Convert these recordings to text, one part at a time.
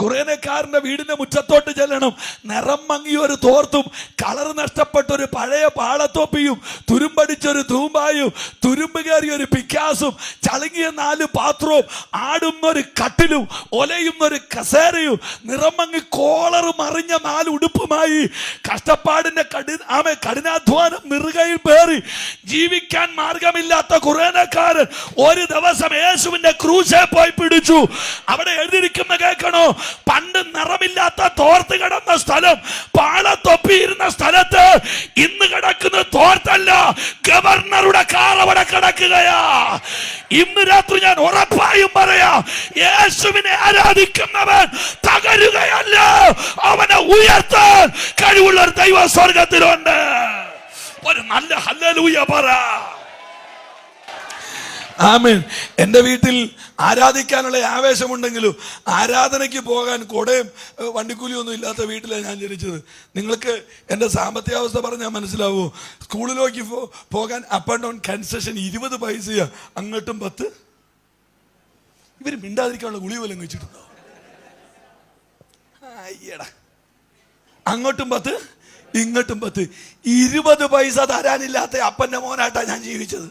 കുറേനക്കാരന്റെ വീടിന്റെ മുറ്റത്തോട്ട് ചെല്ലണം. നിറം മങ്ങിയൊരു തോർത്തും കളർ നഷ്ടപ്പെട്ടൊരു പഴയ പാളത്തോപ്പിയും തുരുമ്പടിച്ചൊരു തൂമ്പായും തുരുമ്പ് കയറിയൊരു പിക്കാസും ചളുങ്ങിയ 4 പാത്രവും ആടുന്നൊരു കട്ടിലും ഒലയുന്നൊരു കസേരയും നിറം മങ്ങി കോളർ മറിഞ്ഞ 4 ഉടുപ്പുമായി കഷ്ടപ്പാടിന്റെ കഠിനാധ്വാനം നിറുകയിൽ പേറി ജീവിക്കാൻ മാർഗമില്ലാത്ത കുറേനക്കാരൻ ഒരു ദിവസം യേശുവിന്റെ ക്രൂശെ പോയി പിടിച്ചു. അവിടെ എഴുതിയിരിക്കുന്ന കേൾക്കണോ? പണ്ട് നിറമില്ലാത്ത തോർത്ത് കിടന്ന സ്ഥലം, പാളത്തൊപ്പിയിരുന്ന സ്ഥലത്ത് ഇന്ന് കിടക്കുന്ന തോർത്തല്ല, ഗവർണറുടെ കാർ അവിടെ കിടക്കുകയാ. ഇന്ന് രാത്രി ഞാൻ ഉറപ്പായും പറയാം, യേശുവിനെ ആരാധിക്കുന്നവൻ തകരുകയല്ല, അവനെ ഉയർത്താൻ കഴിവുള്ള ഒരു ദൈവ സ്വർഗത്തിലുണ്ട്. ഒരു നല്ല ഹല്ലേലൂയ പറ. ആമേൻ. എൻ്റെ വീട്ടിൽ ആരാധിക്കാനുള്ള ആവേശമുണ്ടെങ്കിലും ആരാധനയ്ക്ക് പോകാൻ കൊടയും വണ്ടിക്കൂലിയൊന്നും ഇല്ലാത്ത വീട്ടിലാണ് ഞാൻ ജനിച്ചത്. നിങ്ങൾക്ക് എൻ്റെ സാമ്പത്തിക അവസ്ഥ പറഞ്ഞാൽ മനസ്സിലാവൂ. സ്കൂളിലേക്ക് പോകാൻ അപ്പ് ആൻഡ് ഡൗൺ കൺസെഷൻ 20 പൈസയാ, അങ്ങോട്ടും 10. ഇവർ മിണ്ടാതിരിക്കാനുള്ള ഗുളി പോലും വെച്ചിട്ടുണ്ടോ? അയ്യടാ, അങ്ങോട്ടും 10 ഇങ്ങോട്ടും 10. 20 പൈസ തരാനില്ലാത്ത അപ്പൻ്റെ മോനായിട്ടാണ് ഞാൻ ജീവിച്ചത്.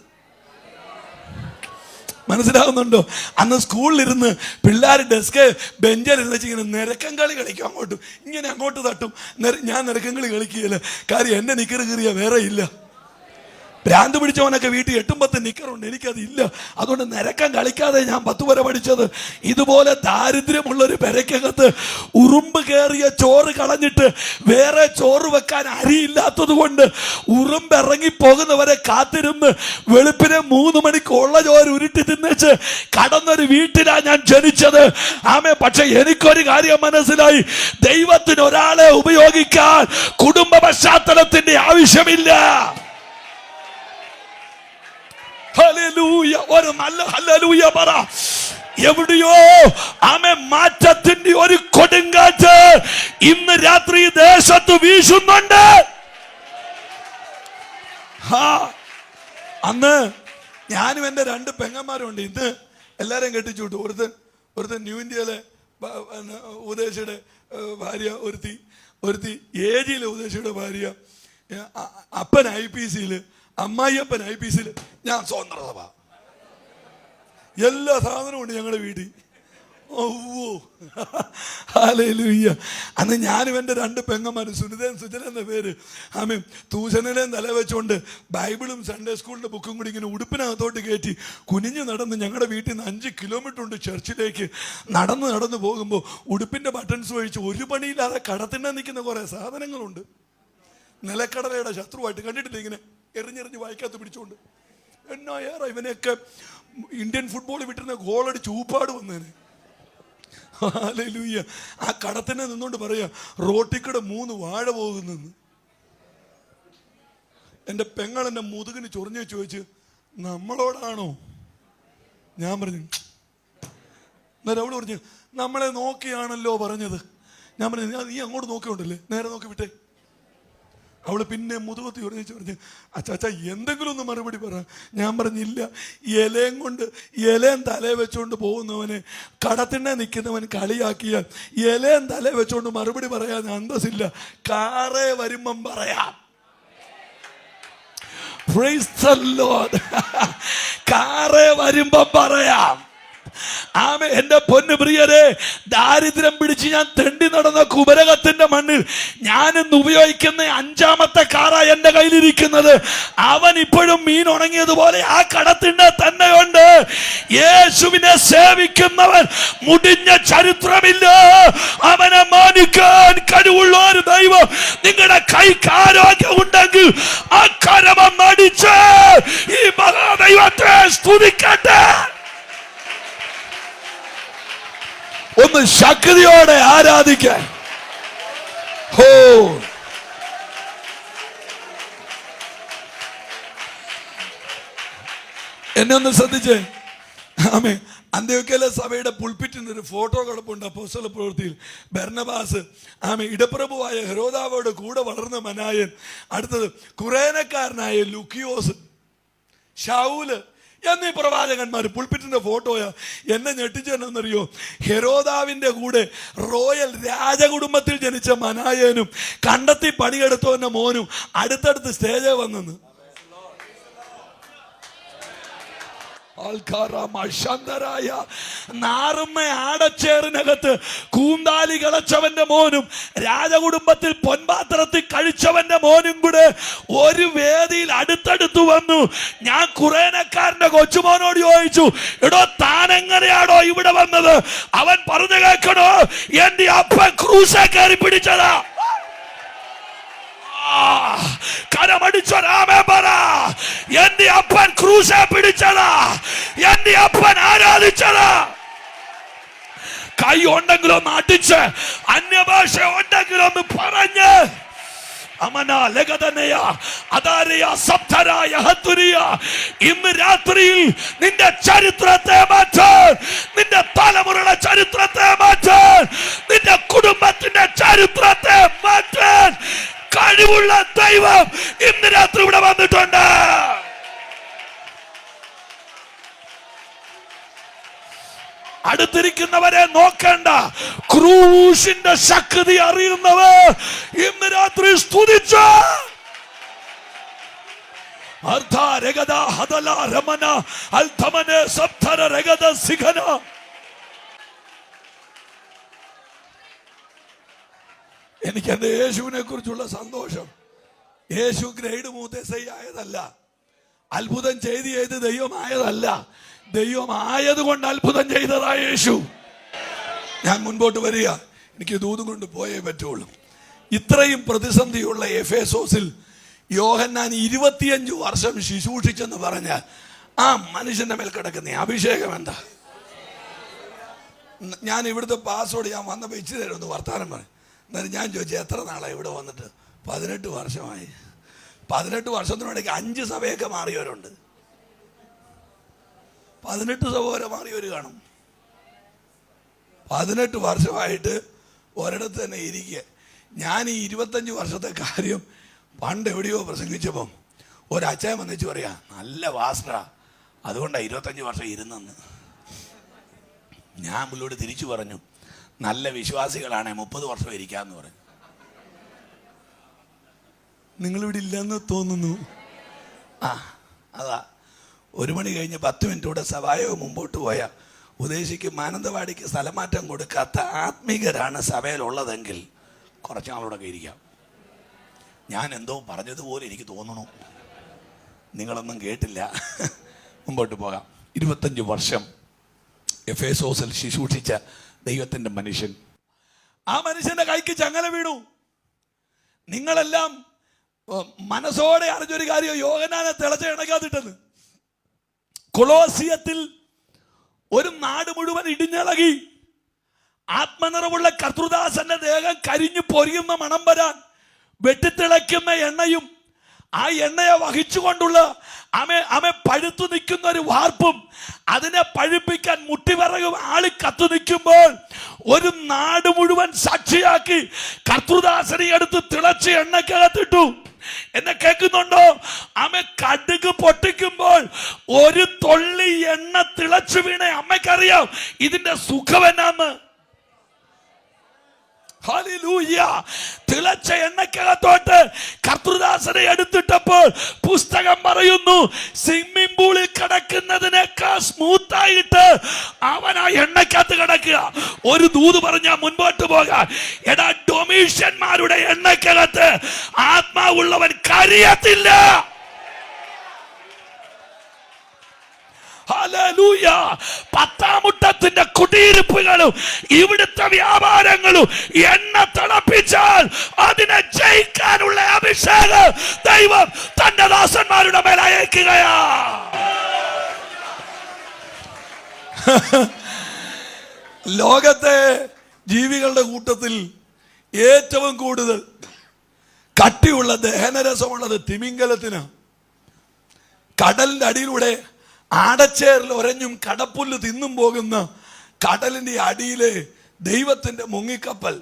മനസ്സിലാവുന്നുണ്ടോ? അന്ന് സ്കൂളിലിരുന്ന് പിള്ളേർ ഡെസ്ക് ബെഞ്ചിലിരുന്ന് ഇങ്ങനെ നിരക്കം കളി കളിക്കും. ഇങ്ങനെ അങ്ങോട്ട് തട്ടും. ഞാൻ നിരക്കം കളി കളിക്കുകയില്ല. കാര്യം എൻ്റെ നിക്കറ് കീറിയ വേറെ ഇല്ല. ഭ്രാന്ത് പിടിച്ചവനൊക്കെ വീട്ടിൽ 8-10 നിക്കറുണ്ട്, എനിക്കതില്ല. അതുകൊണ്ട് നിരക്കം കളിക്കാതെ ഞാൻ 10 വരെ പഠിച്ചത്. ഇതുപോലെ ദാരിദ്ര്യമുള്ളൊരു പെരക്കകത്ത് ഉറുമ്പ് കയറിയ ചോറ് കളഞ്ഞിട്ട് വേറെ ചോറ് വെക്കാൻ അരിയില്ലാത്തത് കൊണ്ട് ഉറുമ്പ് ഇറങ്ങി പോകുന്നവരെ കാത്തിരുന്ന് വെളുപ്പിനെ 3 മണിക്ക് ഉള്ള ചോറ് ഉരുട്ടി തിന്നേച്ച് കടന്നൊരു വീട്ടിലാണ് ഞാൻ ജനിച്ചത്. ആമേ. പക്ഷെ എനിക്കൊരു കാര്യം മനസ്സിലായി, ദൈവത്തിന് ഒരാളെ ഉപയോഗിക്കാൻ കുടുംബ പശ്ചാത്തലത്തിന്റെ ആവശ്യമില്ല. ഹല്ലേലൂയ. ഒരു നല്ല ഹല്ലേലൂയ പറ. എവിടെയോ ആമേ മാറ്റത്തിന്റെ ഒരു കൊടുങ്കാറ്റ് ഇന്ന് രാത്രി ദേശത്ത് വീശുന്നുണ്ട്. അന്ന് ഞാനും എൻ്റെ 2 പെങ്ങന്മാരുണ്ട്. ഇന്ന് എല്ലാരെയും കെട്ടിച്ചു വിട്ടു. ഒരുത്തൻ ന്യൂ ഇന്ത്യയിലെ ഉദ്ദേശിയുടെ ഭാര്യ, ഒരുത്തി ഏജിയിലെ ഉദ്ദേശിയുടെ ഭാര്യ, അപ്പൻ IPCയിൽ, അമ്മായിയപ്പൻ IPCയിൽ, ഞാൻ സ്വതന്ത്ര സഭ. എല്ലാ സാധനവും ഉണ്ട് ഞങ്ങളുടെ വീട്ടിൽ. ഹല്ലേലൂയ. അന്ന് ഞാനും എൻ്റെ 2 പെങ്ങന്മാരും, സുനിതൻ സുജന എന്ന പേര്, ആമേൻ, തൂഷണിലേയും തല വെച്ചുകൊണ്ട് ബൈബിളും സൺഡേ സ്കൂളിൻ്റെ ബുക്കും കൂടി ഇങ്ങനെ ഉടുപ്പിനകത്തോട്ട് കയറ്റി കുനിഞ്ഞ് നടന്ന് ഞങ്ങളുടെ വീട്ടിൽ നിന്ന് 5 കിലോമീറ്റർ ഉണ്ട് ചർച്ചിലേക്ക്. നടന്ന് പോകുമ്പോൾ ഉടുപ്പിൻ്റെ ബട്ടൺസ് വഴിച്ച് ഒരു പണിയില്ലാതെ കടത്തിണ്ണ നിൽക്കുന്ന കുറേ സാധനങ്ങളുണ്ട്. നിലക്കടലയുടെ ശത്രുവായിട്ട് കണ്ടിട്ടില്ല, ഇങ്ങനെ എറിഞ്ഞെറിഞ്ഞ് വായിക്കാത്ത പിടിച്ചുകൊണ്ട്. എന്നാ ഏറെ ഇവനെയൊക്കെ ഇന്ത്യൻ ഫുട്ബോൾ വിട്ടിരുന്ന ഗോളടിച്ച് ഊപ്പാട് വന്നേനെ. ഹല്ലേലൂയ. ആ കടത്തിനെ നിന്നുകൊണ്ട് പറയാ, റോട്ടിക്കൂടെ 3 വാഴ പോകുന്നെന്ന്. എൻ്റെ പെങ്ങൾ എൻ്റെ മുതുകിന് ചൊറിഞ്ഞ് ചോദിച്ച്, നമ്മളോടാണോ? ഞാൻ പറഞ്ഞു. നേരെ അവള് പറഞ്ഞു, നമ്മളെ നോക്കിയാണല്ലോ പറഞ്ഞത്. ഞാൻ പറഞ്ഞു, നീ അങ്ങോട്ട് നോക്കിയോണ്ടല്ലേ, നേരെ നോക്കി വിട്ടേ. അവള് പിന്നെ മുതുകത്തി പറഞ്ഞു, അച്ചാ എന്തെങ്കിലും ഒന്ന് മറുപടി പറ. ഞാൻ പറഞ്ഞില്ല. ഇലയും തലയെ വെച്ചുകൊണ്ട് പോകുന്നവനെ കടത്തിണ്ണെ നിൽക്കുന്നവൻ കളിയാക്കിയാൽ ഇലയും തലയെ വെച്ചുകൊണ്ട് മറുപടി പറയാൻ അന്തസ്സില്ല. കാറേ വരുമ്പം പറയാം. Praise the Lord. കാറേ വരുമ്പം പറയാം. ആമേ. എൻ്റെ പൊന്നു പ്രിയരെ, ദാരിദ്ര്യം പിടിച്ച് ഞാൻ തെണ്ടി നടന്ന കുമരകത്തിന്റെ മണ്ണിൽ ഞാനിന്ന് ഉപയോഗിക്കുന്ന 5ാമത്തെ കാറാ എൻ്റെ കയ്യിലിരിക്കുന്നത്. അവൻ ഇപ്പോഴും മീൻ ഉണങ്ങിയതുപോലെ ആ കടത്തിൻ്റെ തന്നെയുണ്ട്. യേശുവിനെ സേവിക്കുന്നവൻ മുടിഞ്ഞ ചരിത്രമില്ല. അവനെ മാനിക്കാൻ കഴിവുള്ള ഒരു ദൈവം നിങ്ങളുടെ കൈക്ക് ആരോഗ്യം ഉണ്ടെങ്കിൽ ആ കരമം നടിച്ച് ഈ മഹാദൈവത്തെ സ്തുതിക്കട്ടെ. ഒന്ന് ശക്തിയോടെ ആരാധിക്കാൻ. ഹോ, എന്നെ ഒന്ന് ശ്രദ്ധിച്ചേ. ആമേ. അന്ത്യോക്യയിലെ സഭയുടെ പുൾപിറ്റിന് ഒരു ഫോട്ടോ കിടപ്പുണ്ട് അപ്പോസ്തല പ്രവൃത്തിയിൽ. ബർന്നബാസ്, ആമേ, ഇടപ്രഭുവായ ഹെരോദാവോട് കൂടെ വളർന്ന മനായൻ. അടുത്തത് കുറേനക്കാരനായ ലുക്കിയോസ്, ശൗല്, എന്നീ പ്രവാചകന്മാർ. പുൾപിറ്റിന്റെ ഫോട്ടോയാ. എന്നെ ഞെട്ടിച്ചെന്നറിയോ? ഹെരോദാവിന്റെ കൂടെ റോയൽ രാജകുടുംബത്തിൽ ജനിച്ച മനായേനും കണ്ടെത്തി പണിയെടുത്തവന്റെ മോനും അടുത്തടുത്ത് സ്റ്റേജേ വന്നെന്ന്. നാറുമ്മ ആടച്ചേറിനകത്ത് കൂന്താലി കളച്ചവന്റെ മോനും രാജകുടുംബത്തിൽ പൊൻപാത്രത്തിൽ കഴിച്ചവന്റെ മോനും കൂടെ ഒരു വേദിയിൽ അടുത്തടുത്ത് വന്നു. ഞാൻ കുറേനക്കാരന്റെ കൊച്ചുമോനോട് ചോദിച്ചു, എടോ താനെങ്ങനെയാണോ ഇവിടെ വന്നത്? അവൻ പറഞ്ഞു കേൾക്കണോ, എന്റെ അപ്പൻ ക്രൂശ കയറി പിടിച്ചതാ. കരമടിച്ചൊരാമേ പറ. എന്റെ അപ്പൻ ക്രൂശ പിടിച്ചതാ, എന്റെ അപ്പൻ ആരാധിച്ചതാ. കൈ ഉണ്ടെങ്കിലും ഒന്ന് അടിച്ച്, അന്യഭാഷ ഉണ്ടെങ്കിലും ഒന്ന് പറഞ്ഞ്, ഇന്ന് രാത്രിയിൽ നിന്റെ ചരിത്രത്തെ മാറ്റാൻ, നിന്റെ തലമുറയുടെ ചരിത്രത്തെ മാറ്റാൻ, നിന്റെ കുടുംബത്തിന്റെ ചരിത്രത്തെ മാറ്റാൻ കഴിവുള്ള ദൈവം ഇന്ന് രാത്രി ഇവിടെ വന്നിട്ടുണ്ട്. അടുത്തിരിക്കുന്നവരെ നോക്കണ്ട, ക്രൂശിന്റെ ശക്തി അറിയുന്നവർ ഇന്ന് രാത്രി സ്തുതിച്ചു. എനിക്ക് എന്റെ യേശുവിനെ കുറിച്ചുള്ള സന്തോഷം, യേശു ഗ്രേഡ് മൂത്തേസൈ ആയതല്ല, അത്ഭുതം ചെയ്ത് ദൈവമായതല്ല, ദൈവമായത് കൊണ്ട് അത്ഭുതം ചെയ്തതായ യേശു. ഞാൻ മുൻപോട്ട് വരിക, എനിക്ക് ദൂതും കൊണ്ട് പോയേ പറ്റുള്ളൂ. ഇത്രയും പ്രതിസന്ധിയുള്ള എഫേസോസിൽ യോഹന്നാൻ 25 വർഷം ശുശ്രൂഷിച്ചെന്ന് പറഞ്ഞാൽ ആ മനുഷ്യന്റെ മേൽ കിടക്കുന്ന അഭിഷേകം എന്താ? ഞാൻ ഇവിടുത്തെ പാസ്വേഡ് ഞാൻ വന്നപ്പോൾ ഇച്ചിരി നേരം ഒന്ന് വർത്താനം പറയും. എന്നാലും ഞാൻ ചോദിച്ചു, എത്ര നാളായി ഇവിടെ വന്നിട്ട്? 18 വർഷമായി. 18 വർഷത്തിനിടയ്ക്ക് 5 സഭയൊക്കെ മാറിയവരുണ്ട്. 18 സഭ വരെ മാറിയവർ കാണും. 18 വർഷമായിട്ട് ഒരിടത്ത് തന്നെ ഇരിക്കുക. ഞാൻ ഈ 25 വർഷത്തെ കാര്യം പണ്ട് എവിടെയോ പ്രസംഗിച്ചപ്പം ഒരച്ഛൻ വന്നിച്ച് പറയാ, നല്ല വാസ്ത്ര, അതുകൊണ്ടാണ് 25 വർഷം ഇരുന്നെന്ന്. ഞാൻ പുള്ളിയോട് തിരിച്ചു പറഞ്ഞു, നല്ല വിശ്വാസികളാണെ 30 വർഷം ഇരിക്കാന്ന് പറഞ്ഞു. നിങ്ങളിവിടെ ഇല്ലെന്ന് തോന്നുന്നു. അതാ 1 മണി കഴിഞ്ഞ് 10 മിനിറ്റ് കൂടെ സഭായോഗം മുമ്പോട്ട് പോയാൽ ഉദ്ദേശിക്കും മാനന്തവാടിക്ക് സ്ഥലമാറ്റം കൊടുക്കാത്ത ആത്മീകരാണ് സഭയിലുള്ളതെങ്കിൽ കുറച്ച് നാളോടൊക്കെ ഇരിക്കാം. ഞാൻ എന്തോ പറഞ്ഞതുപോലെ എനിക്ക് തോന്നുന്നു, നിങ്ങളൊന്നും കേട്ടില്ല. മുമ്പോട്ട് പോകാം. 25 വർഷം എഫേസോസിൽ ശുശ്രൂഷിച്ച ദൈവത്തിന്റെ മനുഷ്യൻ, ആ മനുഷ്യന്റെ കൈക്ക് ചങ്ങല വീണു. നിങ്ങളെല്ലാം മനസ്സോടെ അറിഞ്ഞൊരു കാര്യം, യോഹന്നാനെ തിളച്ച ഇണക്കാതിട്ടെന്ന്. കൊളോസിയത്തിൽ ഒരു നാട് മുഴുവൻ ഇടിഞ്ഞിളകി. ആത്മനിറവുള്ള കർത്തൃദാസന്റെ ദേഹം കരിഞ്ഞു പൊരിയുന്ന മണം വരാൻ വെട്ടിത്തിളയ്ക്കുന്ന എണ്ണയും ആ എണ്ണയെ വഹിച്ചുകൊണ്ടുള്ള അമെ പഴുത്തു നിൽക്കുന്ന ഒരു വാർപ്പും അതിനെ പഴുപ്പിക്കാൻ മുട്ടിവിറകും ആളി കത്തു നിൽക്കുമ്പോൾ ഒരു നാട് മുഴുവൻ സാക്ഷിയാക്കി കർത്തൃദാസനെ എടുത്ത് തിളച്ച് എണ്ണക്കകത്തിട്ടു. എന്നെ കേൾക്കുന്നുണ്ടോ? അമ്മ കടുക് പൊട്ടിക്കുമ്പോൾ ഒരു തൊള്ളി എണ്ണ തിളച്ചു വീണ അമ്മയ്ക്കറിയാം ഇതിന്റെ സുഖം എന്നാന്ന്. തിളച്ച എണ്ണക്കകത്തോട്ട് കർത്തൃദാസനെ എടുത്തിട്ടപ്പോൾ പുസ്തകം പറയുന്നു, സ്വിമ്മിംഗ് പൂളിൽ കിടക്കുന്നതിനേക്കാൾ സ്മൂത്തായിട്ട് അവൻ ആ എണ്ണക്കകത്ത് കിടക്കുക. ഒരു ദൂത് പറഞ്ഞാൽ മുൻപോട്ട് പോകാൻ, എടാ ഡൊമീഷ്യന്മാരുടെ എണ്ണക്കകത്ത് ആത്മാവുള്ളവൻ കരിയത്തില്ല. ഹല്ലേലൂയ. പത്താമുട്ടത്തിന്റെ കുടിയിരിപ്പുകളും ഇവിടുത്തെ വ്യാപാരങ്ങളും എണ്ണ തിളപ്പിച്ചാൽ അതിനെ ജയിക്കാനുള്ള അഭിഷേകം ദൈവം തന്റെ ദാസന്മാരുടെ മേൽ അയക്കുകയാ. ലോകത്തെ ജീവികളുടെ കൂട്ടത്തിൽ ഏറ്റവും കൂടുതൽ കട്ടിയുള്ള ദഹനരസമുള്ളത് തിമിംഗലത്തിന്. കടലിന്റെ അടിയിലൂടെ ആടച്ചേറിൽ ഒരഞ്ഞും കടപ്പുല്ല് തിന്നും പോകുന്ന കടലിന്റെ അടിയിലെ ദൈവത്തിന്റെ മുങ്ങിക്കപ്പൽ.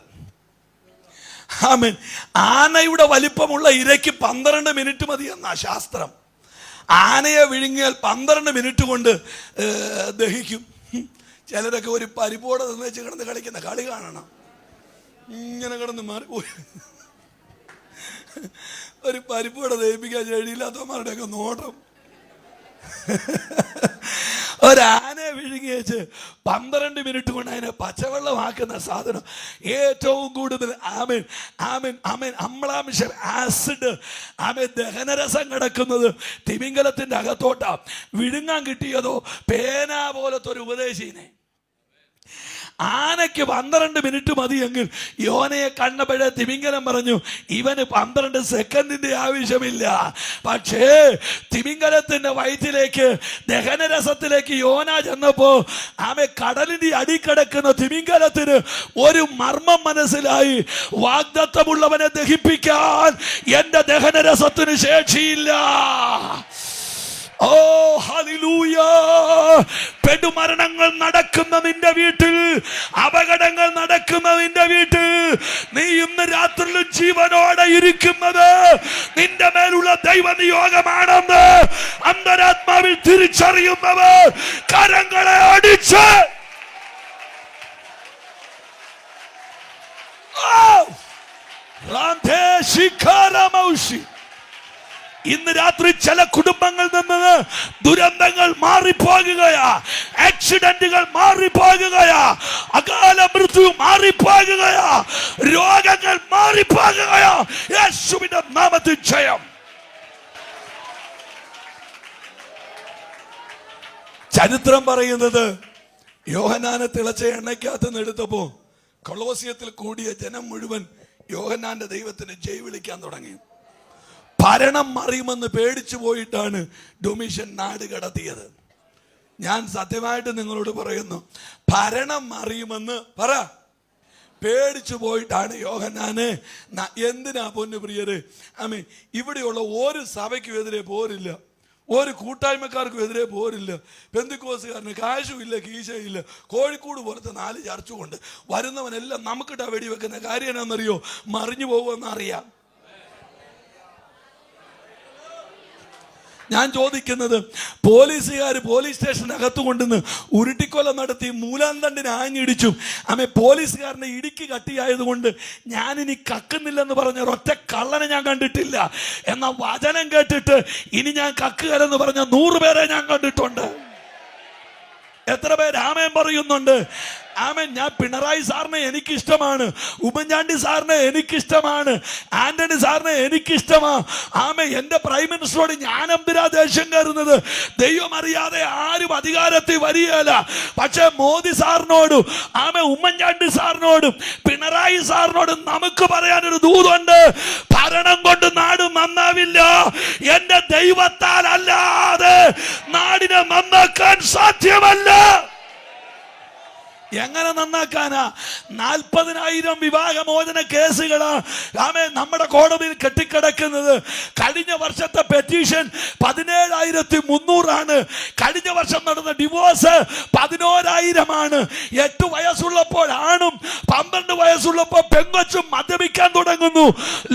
ആമേൻ. ആനയുടെ വലിപ്പമുള്ള ഇരയ്ക്ക് 12 മിനിറ്റ് മതി എന്നാ ശാസ്ത്രം. ആനയെ വിഴുങ്ങിയാൽ 12 മിനിറ്റ് കൊണ്ട് ദഹിക്കും. ചിലരൊക്കെ ഒരു പരിപ്പോടെ നിർണ്ണയിച്ച് കിടന്ന് കളിക്കുന്ന കളി കാണണം. ഇങ്ങനെ കിടന്ന് മാറിപ്പോയി ഒരു പരിപ്പോടെ ദഹിപ്പിക്കാൻ കഴിയില്ലാത്തവന്മാരുടെയൊക്കെ നോട്ടം. ഒരാനയെ വിഴുങ്ങി വെച്ച് 12 മിനിറ്റ് കൊണ്ട് അതിനെ പച്ചവെള്ളമാക്കുന്ന സാധനം ഏറ്റവും കൂടുതൽ അമ്ലാംശം ആസിഡ് ദഹനരസം കിടക്കുന്നത് തിമിംഗലത്തിന്റെ അകത്തോട്ടാ. വിഴുങ്ങാൻ കിട്ടിയതോ പേന പോലത്തെ ഒരു ഉപദേശീനെ. ആനയ്ക്ക് 12 മിനിറ്റ് മതിയെങ്കിൽ യോനയെ കണ്ടപ്പോഴേ തിമിംഗലം പറഞ്ഞു ഇവന് 12 സെക്കൻഡിന്റെ ആവശ്യമില്ല. പക്ഷേ തിമിംഗലത്തിന്റെ വയറ്റിലേക്ക് ദഹനരസത്തിലേക്ക് യോന ചെന്നപ്പോ കടലിന്റെ അടിക്കിടക്കുന്ന തിമിംഗലത്തിന് ഒരു മർമ്മം മനസ്സിലായി. വാഗ്ദത്തമുള്ളവനെ ദഹിപ്പിക്കാൻ എന്റെ ദഹനരസത്തിന് ശേഷിയില്ല. ഓ ഹല്ലേലൂയ. പെടുമരണങ്ങൾ നടക്കുന്ന നിന്റെ വീട്ടിൽ, അപകടങ്ങൾ നടക്കുന്ന നിന്റെ വീട്ടിൽ, നീ ഇന്ന് രാത്രിയിൽ ജീവനോടെ ഇരിക്കുന്നത് നിന്റെ മേലുള്ള ദൈവനിയോഗമാണെന്ന് അന്തരാത്മാവിൽ തിരിച്ചറിയുന്നവർ കരങ്ങളെ അടിച്ച് ഇന്ന് രാത്രി ചില കുടുംബങ്ങളിൽ നിന്ന് ദുരന്തങ്ങൾ മാറിപ്പോകുകയാ, ആക്സിഡന്റുകൾ മാറിപ്പോകുകയാ, അകാല മൃത്യു മാറിപ്പോകുകയാ, രോഗങ്ങൾ മാറിപ്പോകുകയാ. യേശുവിന്റെ നാമത്തിൽ ജയം. ചരിത്രം പറയുന്നത് യോഹന്നാനെ തിളച്ച എണ്ണയ്ക്കകത്ത് നിന്ന് എടുത്തപ്പോ കൊളോസിയത്തിൽ കൂടിയ ജനം മുഴുവൻ യോഹന്നാന്റെ ദൈവത്തിന് ജയ് വിളിക്കാൻ തുടങ്ങി. ഭരണം മറിയുമെന്ന് പേടിച്ചു പോയിട്ടാണ് ഡൊമിഷ്യൻ നാട് കടത്തിയത്. ഞാൻ സത്യമായിട്ട് നിങ്ങളോട് പറയുന്നു, ഭരണം മറിയുമെന്ന് പേടിച്ചു പോയിട്ടാണ് യോഹന്നാനെ. എന്തിനാ പൊന്നു പ്രിയരെ, ഇവിടെയുള്ള ഒരു സഭയ്ക്കും എതിരെ പോരില്ല, ഒരു കൂട്ടായ്മക്കാർക്കും എതിരെ പോരില്ല. പെന്തിക്കോസുകാരന് കാശുമില്ല, കീശയില്ല. കോഴിക്കോട് പോലത്തെ 4 ചർച്ച കൊണ്ട് വരുന്നവനെല്ലാം നമുക്കിട്ടാ വെടിവെക്കുന്ന കാര്യം എന്നാണെന്നറിയോ? മറിഞ്ഞു പോകുമെന്നറിയാം. ഞാൻ ചോദിക്കുന്നത്, പോലീസുകാർ പോലീസ് സ്റ്റേഷനകത്ത് കൊണ്ടുവന്ന് ഉരുട്ടിക്കൊല നടത്തി മൂലാന്തണ്ടിനെ ആഞ്ഞിടിച്ചു. പോലീസുകാരനെ ഇടുക്കി കട്ടിയായതുകൊണ്ട് ഞാനിനി കക്കുന്നില്ലെന്ന് പറഞ്ഞ ഒറ്റ കള്ളനെ ഞാൻ കണ്ടിട്ടില്ല. എന്നാൽ വചനം കേട്ടിട്ട് ഇനി ഞാൻ കക്കുകയെന്ന് പറഞ്ഞ 100 പേരെ ഞാൻ കണ്ടിട്ടുണ്ട്. എത്ര പേര് ആമേൻ പറയുന്നുണ്ട്? ഞാൻ പിണറായി സാറിനെ എനിക്കിഷ്ടമാണ്, ഉമ്മൻചാണ്ടി സാറിനെ എനിക്കിഷ്ടമാണ്, ആന്റണി സാറിനെ എനിക്കിഷ്ടമാണ്. എന്റെ പ്രൈം മിനിസ്റ്ററോട് ഞാൻ എന്തിനാ ദേഷ്യം കയറുന്നത്? ദൈവം അറിയാതെ ആരും അധികാരത്തിൽ വരികയില്ല. പക്ഷെ മോദി സാറിനോടും ഉമ്മൻചാണ്ടി സാറിനോടും പിണറായി സാറിനോടും നമുക്ക് പറയാനൊരു ദൂതുണ്ട്. ഭരണം കൊണ്ട് നാട് നന്നാവില്ല. എന്റെ ദൈവത്താൽ അല്ലാതെ നാടിനെ നന്നാക്കാൻ സാധ്യമല്ല. എങ്ങനെ നന്നാക്കാനാ? 40,000 വിവാഹമോചന കേസുകളാണ് നമ്മുടെ കോടതിയിൽ കെട്ടിക്കിടക്കുന്നത്. കഴിഞ്ഞ വർഷത്തെ പെറ്റീഷൻ 17,300 കഴിഞ്ഞ വർഷം നടന്ന ഡിവോഴ്സ് 11,000. 8 വയസ്സുള്ളപ്പോൾ ആണും 12 വയസ്സുള്ളപ്പോൾ പെങ്കൊച്ചും മദ്യപിക്കാൻ തുടങ്ങുന്നു.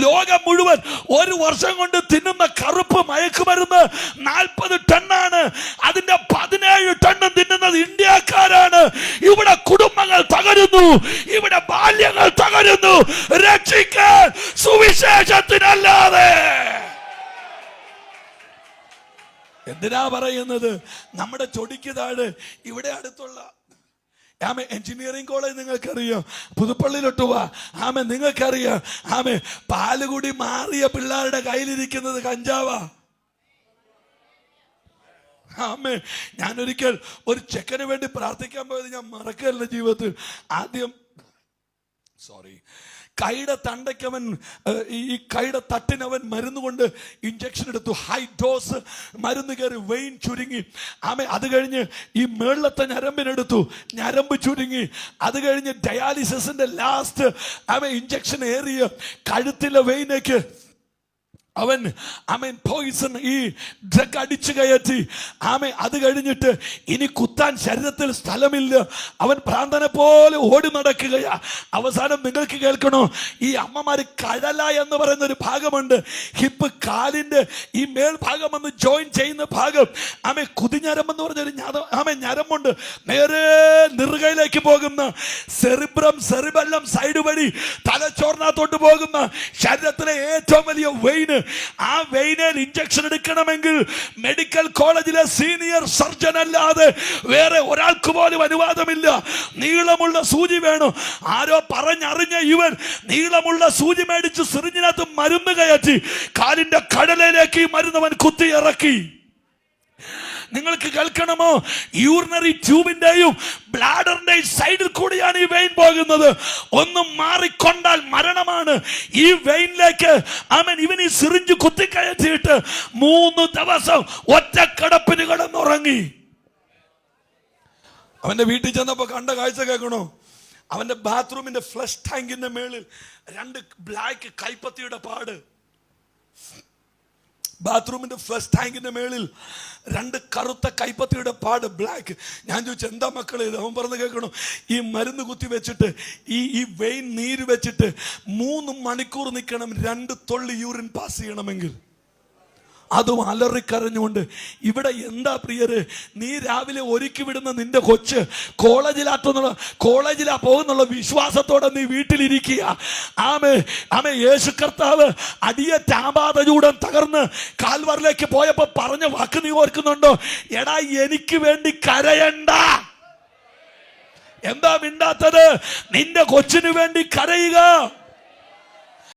ലോകം മുഴുവൻ ഒരു വർഷം കൊണ്ട് തിന്നുന്ന കറുപ്പ് മയക്കുമരുന്ന് 40 ടണ്ണാണ്. അതിന്റെ 17 ടണ്ണും തിന്നുന്നത് ഇന്ത്യക്കാരാണ്. ഇവിടെ കുടുംബങ്ങൾ തകരുന്നു, ഇവിടെ ബാല്യങ്ങൾ തകരുന്നു. രക്ഷിക്കാൻ സുവിശേഷത്തിനല്ലാതെ. എന്തിനാ പറയുന്നത്? നമ്മുടെ ചൊടിക്ക് താഴെ ഇവിടെ അടുത്തുള്ള എഞ്ചിനീയറിംഗ് കോളേജ് നിങ്ങൾക്കറിയാം, പുതുപ്പള്ളിയിലോട്ട് പോവാ. നിങ്ങൾക്കറിയാം, പാലുകൂടി മാറിയ പിള്ളേരുടെ കയ്യിലിരിക്കുന്നത് കഞ്ചാവാ. ഞാനൊരിക്കൽ ഒരു ചെക്കന് വേണ്ടി പ്രാർത്ഥിക്കാൻ പോയത് ഞാൻ മറക്കല്ല ജീവിതത്തിൽ. ആദ്യം കൈയുടെ തണ്ടയ്ക്കവൻ, ഈ കൈയുടെ തട്ടിനവൻ മരുന്ന് കൊണ്ട് ഇഞ്ചക്ഷൻ എടുത്തു. ഹൈ ഡോസ് മരുന്ന് കയറി വെയിൻ ചുരുങ്ങി. അത് കഴിഞ്ഞ് ഈ മേളത്തെ ഞരമ്പിനെടുത്തു, ഞരമ്പ് ചുരുങ്ങി. അത് കഴിഞ്ഞ് ഡയാലിസിന്റെ ലാസ്റ്റ് ഇഞ്ചക്ഷൻ ഏറിയ കഴുത്തിലെ വെയിനേക്ക് അവൻ ആമേൻ പോയിസൺ ഈ ഡ്രഗ് അടിച്ചു കയറ്റി ആമേൻ. അത് കഴിഞ്ഞിട്ട് ഇനി കുത്താൻ ശരീരത്തിൽ സ്ഥലമില്ല. അവൻ ഭ്രാന്തനെ പോലെ ഓടി നടക്കുകയാ. അവസാനം നിങ്ങൾക്ക് കേൾക്കണോ, ഈ അമ്മമാര് കഴല എന്ന് പറയുന്ന ഒരു ഭാഗമുണ്ട്, ഹിപ്പ് കാലിന്റെ ഈ മേൽഭാഗം വന്ന് ജോയിൻ ചെയ്യുന്ന ഭാഗം, ആമേ കുതിഞ്ഞരമ്പെന്ന് പറഞ്ഞൊരു ആമേ ഞരമ്പുണ്ട്, നേരെ നെറുകയിലേക്ക് പോകുന്ന സെറിബെല്ലം സൈഡ് വഴി തലച്ചോറിനകത്തോട്ട് പോകുന്ന ശരീരത്തിലെ ഏറ്റവും വലിയ വെയിന്. ആ വെയിനിൽ ഇഞ്ചക്ഷൻ എടുക്കണമെങ്കിൽ മെഡിക്കൽ കോളേജിലെ സീനിയർ സർജൻ അല്ലാതെ വേറെ ഒരാൾക്ക് പോലും അനുവാദമില്ല. നീളമുള്ള സൂചി വേണം. ആരോ പറഞ്ഞറിഞ്ഞ ഇവൻ നീളമുള്ള സൂചി മേടിച്ച് സിറിഞ്ചിനകത്ത് മരുന്ന് കയറ്റി കാലിന്റെ കടലയിലേക്ക് ഈ മരുന്നവൻ കുത്തി ഇറക്കി. നിങ്ങൾക്ക് കേൾക്കണമോ, യൂറിനറി ട്യൂബിന്റെയും ബ്ലാഡറിന്റെയും സൈഡിൽ കൂടിയാണ് ഈ വെയിൻ പോകുന്നത്. ഒന്നും മാറിക്കൊണ്ടാൽ മരണമാണ്. ഈ വെയിനിലേക്ക് അവൻ ഇവൻ ഈ സിറിഞ്ച് കുത്തിക്കയറ്റിയിട്ട് 3 ദിവസം ഒറ്റക്കടപ്പിന് കിടന്നുറങ്ങി. അവന്റെ വീട്ടിൽ ചെന്നപ്പോ കണ്ട കാഴ്ച കേൾക്കണോ, അവന്റെ ബാത്റൂമിന്റെ ഫ്ലഷ് ടാങ്കിന്റെ മേളിൽ 2 ബ്ലാക്ക് കൈപ്പത്തിയുടെ പാട്. ബാത്റൂമിന്റെ ഫ്ലഷ് ടാങ്കിന്റെ മേളിൽ 2 കറുത്ത കൈപ്പത്തിയുടെ പാട്, ബ്ലാക്ക്. ഞാൻ ചോദിച്ചു, എന്താ മക്കളെ ഇത്? അവൻ പറഞ്ഞു കേൾക്കണം, ഈ മരുന്ന് കുത്തി വെച്ചിട്ട് ഈ വെയിൻ നീര് വെച്ചിട്ട് 3 മണിക്കൂർ നിൽക്കണം 2 തുള്ളി യൂറിൻ പാസ് ചെയ്യണമെങ്കിൽ. അതും അലറിക്കരഞ്ഞുകൊണ്ട്. ഇവിടെ എന്താ പ്രിയര്, നീ രാവിലെ ഒരുക്കി വിടുന്ന നിന്റെ കൊച്ച് കോളേജിലാ പോകുന്നുള്ള വിശ്വാസത്തോടെ നീ വീട്ടിലിരിക്കുക. ആമേ യേശു കർത്താവ് അടിയറ്റാപാതചൂടം തകർന്ന് കാൽവറിലേക്ക് പോയപ്പോ പറഞ്ഞ വാക്ക് നീ ഓർക്കുന്നുണ്ടോ? എടാ, എനിക്ക് വേണ്ടി കരയണ്ട. എന്താ മിണ്ടാത്തത്? നിന്റെ കൊച്ചിന് വേണ്ടി കരയുക.